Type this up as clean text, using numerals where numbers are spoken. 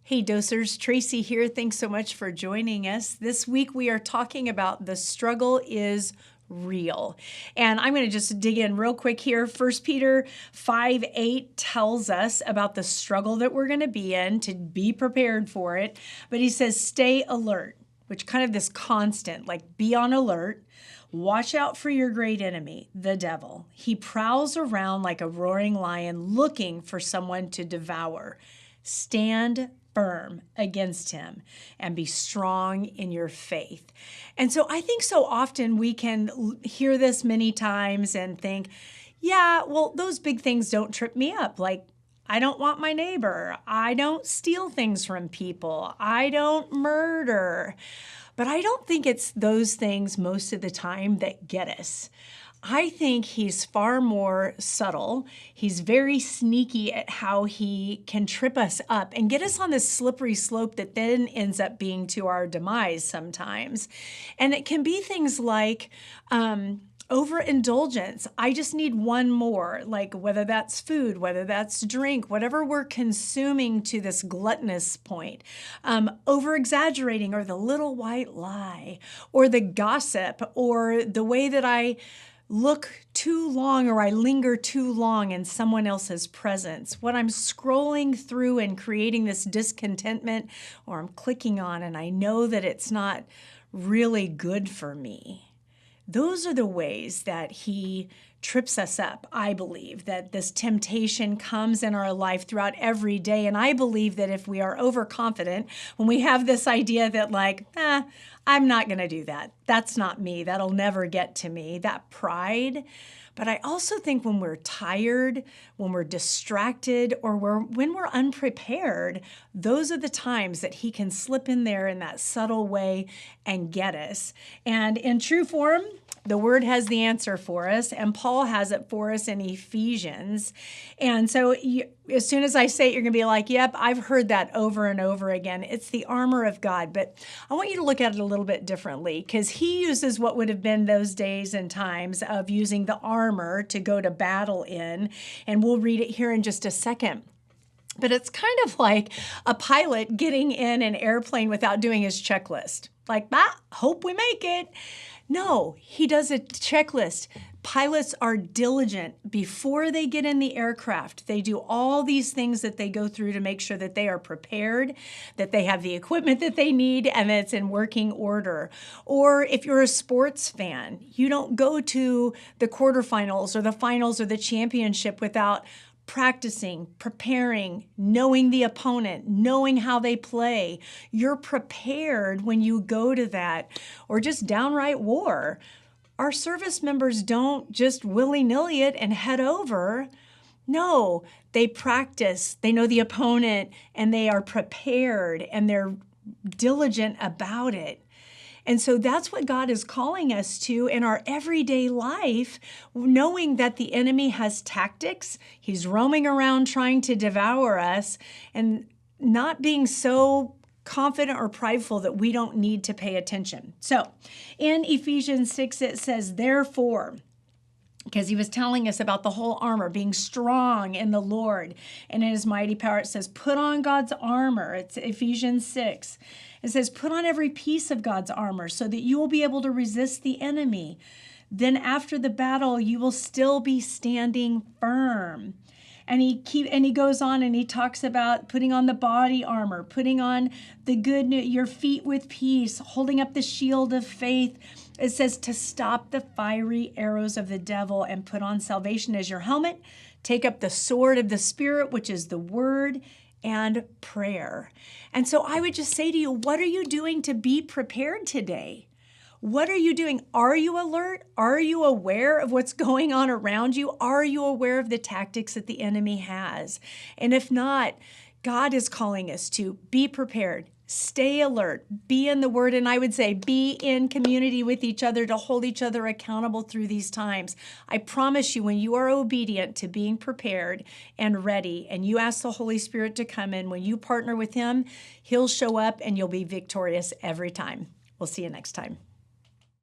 Hey dosers, Tracie here. Thanks so much for joining us. This week we are talking about the struggle is real. And I'm going to just dig in real quick here. 1 Peter 5:8 tells us about the struggle that we're going to be in, to be prepared for it. But he says, stay alert, which kind of this constant, like be on alert. Watch out for your great enemy, the devil. He prowls around like a roaring lion looking for someone to devour. Stand firm against him and be strong in your faith. And so I think so often we can hear this many times and think, yeah, well, those big things don't trip me up. Like, I don't want my neighbor. I don't steal things from people. I don't murder. But I don't think it's those things most of the time that get us. I think he's far more subtle. He's very sneaky at how he can trip us up and get us on this slippery slope that then ends up being to our demise sometimes. And it can be things like overindulgence. I just need one more, like whether that's food, whether that's drink, whatever we're consuming to this gluttonous point. Over-exaggerating, or the little white lie, or the gossip, or the way that I look too long or I linger too long in someone else's presence. What I'm scrolling through and creating this discontentment, or I'm clicking on and I know that it's not really good for me. Those are the ways that he trips us up. I believe that this temptation comes in our life throughout every day. And I believe that if we are overconfident, when we have this idea that like, I'm not going to do that. That's not me. That'll never get to me. That pride. But I also think when we're tired, when we're distracted, or when we're unprepared, those are the times that he can slip in there in that subtle way and get us. And in true form, the word has the answer for us, and Paul has it for us in Ephesians. And so as soon as I say it, you're going to be like, yep, I've heard that over and over again. It's the armor of God. But I want you to look at it a little bit differently, because he uses what would have been those days and times of using the armor to go to battle in. And we'll read it here in just a second. But it's kind of like a pilot getting in an airplane without doing his checklist. Like, hope we make it. No, he does a checklist. Pilots are diligent before they get in the aircraft. They do all these things that they go through to make sure that they are prepared, that they have the equipment that they need, and that it's in working order. Or if you're a sports fan, you don't go to the quarterfinals or the finals or the championship without practicing, preparing, knowing the opponent, knowing how they play. You're prepared when you go to that, or just downright war. Our service members don't just willy-nilly it and head over. No, they practice, they know the opponent, and they are prepared, and they're diligent about it. And so that's what God is calling us to in our everyday life, knowing that the enemy has tactics. He's roaming around trying to devour us, and not being so confident or prideful that we don't need to pay attention. So in Ephesians 6, it says, therefore, because he was telling us about the whole armor, being strong in the Lord and in his mighty power. It says, put on God's armor. It's Ephesians 6. It says, put on every piece of God's armor so that you will be able to resist the enemy. Then after the battle, you will still be standing firm. And he goes on and he talks about putting on the body armor, putting on the good news, your feet with peace, holding up the shield of faith. It says to stop the fiery arrows of the devil and put on salvation as your helmet. Take up the sword of the Spirit, which is the word, and prayer. And so I would just say to you, what are you doing to be prepared today? What are you doing? Are you alert? Are you aware of what's going on around you? Are you aware of the tactics that the enemy has? And if not, God is calling us to be prepared, stay alert, be in the Word, and I would say be in community with each other to hold each other accountable through these times. I promise you, when you are obedient to being prepared and ready, and you ask the Holy Spirit to come in, when you partner with Him, He'll show up and you'll be victorious every time. We'll see you next time.